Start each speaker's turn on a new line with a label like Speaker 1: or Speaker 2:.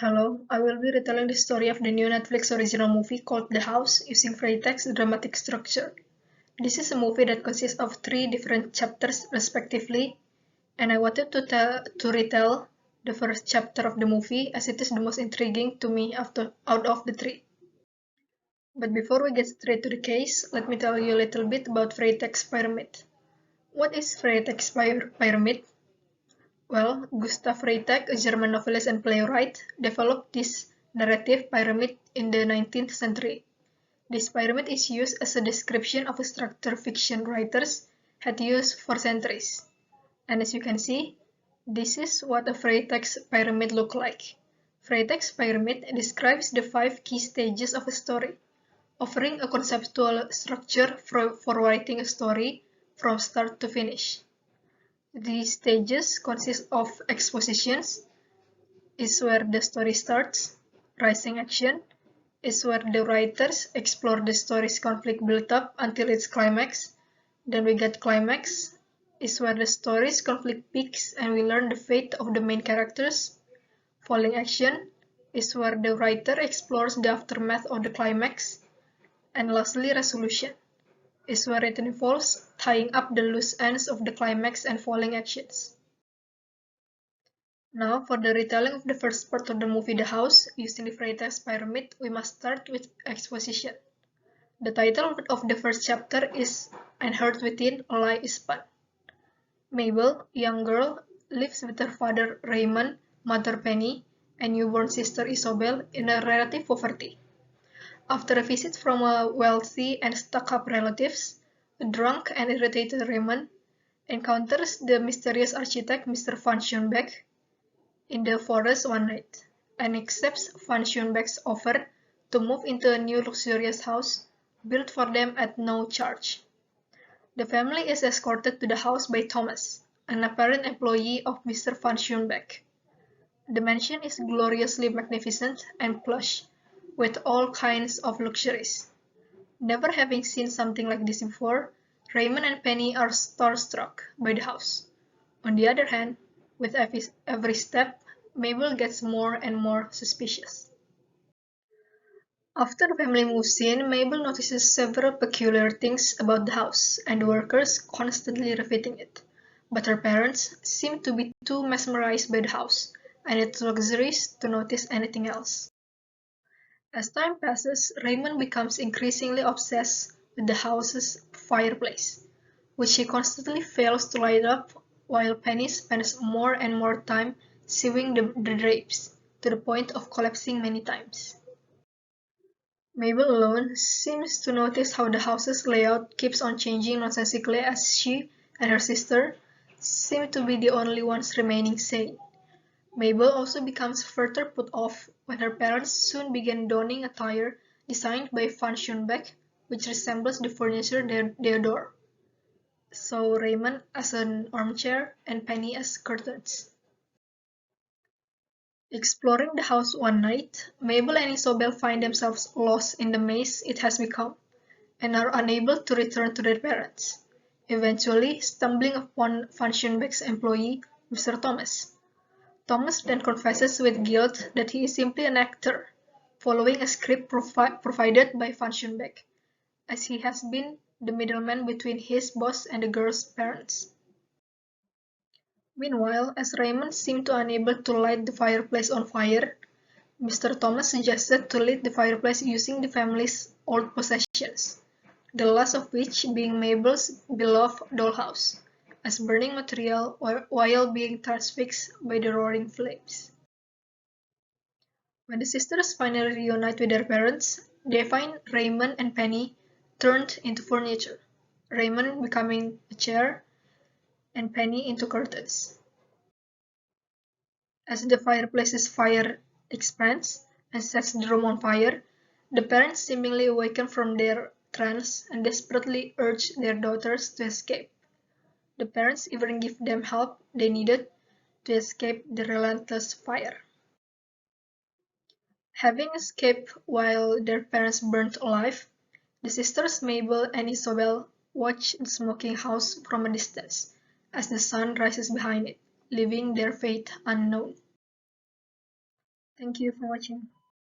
Speaker 1: Hello, I will be retelling the story of the new Netflix original movie called The House using Freytag's dramatic structure. This is a movie that consists of three different chapters respectively, and I wanted to retell the first chapter of the movie as it is the most intriguing to me out of the three. But before we get straight to the case, let me tell you a little bit about Freytag's pyramid. What is Freytag's pyramid? Well, Gustav Freytag, a German novelist and playwright, developed this narrative pyramid in the 19th century. This pyramid is used as a description of a structure fiction writers had used for centuries. And as you can see, this is what a Freytag's pyramid looks like. Freytag's pyramid describes the 5 key stages of a story, offering a conceptual structure for writing a story from start to finish. These stages consist of expositions, is where the story starts, rising action, is where the writers explore the story's conflict build up until its climax, then we get climax, is where the story's conflict peaks and we learn the fate of the main characters, falling action, is where the writer explores the aftermath of the climax, and lastly resolution is where it involves tying up the loose ends of the climax and falling actions. Now, for the retelling of the first part of the movie The House, using the Freytag's pyramid, we must start with exposition. The title of the first chapter is "And Heard Within a Lie is Spun." Mabel, a young girl, lives with her father Raymond, mother Penny, and newborn sister Isobel in a relative poverty. After a visit from a wealthy and stuck-up relatives, a drunk and irritated Raymond encounters the mysterious architect Mr. van Schoenbeck in the forest one night, and accepts van Schoenbeck's offer to move into a new luxurious house built for them at no charge. The family is escorted to the house by Thomas, an apparent employee of Mr. van Schoenbeck. The mansion is gloriously magnificent and plush, with all kinds of luxuries. Never having seen something like this before, Raymond and Penny are starstruck by the house. On the other hand, with every step, Mabel gets more and more suspicious. After the family moves in, Mabel notices several peculiar things about the house, and the workers constantly repeating it. But her parents seem to be too mesmerized by the house and its luxuries to notice anything else. As time passes, Raymond becomes increasingly obsessed with the house's fireplace, which he constantly fails to light up, while Penny spends more and more time sewing the drapes, to the point of collapsing many times. Mabel alone seems to notice how the house's layout keeps on changing nonsensically as she and her sister seem to be the only ones remaining sane. Mabel also becomes further put off when her parents soon begin donning attire designed by Van Schoenbeck, which resembles the furniture they adore. So Raymond as an armchair and Penny as curtains. Exploring the house one night, Mabel and Isobel find themselves lost in the maze it has become, and are unable to return to their parents, eventually stumbling upon Van Schoenbeck's employee, Mr. Thomas. Thomas then confesses with guilt that he is simply an actor, following a script provided by Van Schoenbeck, as he has been the middleman between his boss and the girl's parents. Meanwhile, as Raymond seemed unable to light the fireplace on fire, Mr. Thomas suggested to lit the fireplace using the family's old possessions, the last of which being Mabel's beloved dollhouse, as burning material while being transfixed by the roaring flames. When the sisters finally reunite with their parents, they find Raymond and Penny turned into furniture, Raymond becoming a chair and Penny into curtains. As the fireplace's fire expands and sets the room on fire, the parents seemingly awaken from their trance and desperately urge their daughters to escape. The parents even give them help they needed to escape the relentless fire. Having escaped while their parents burned alive, the sisters Mabel and Isobel watch the smoking house from a distance as the sun rises behind it, leaving their fate unknown. Thank you for watching.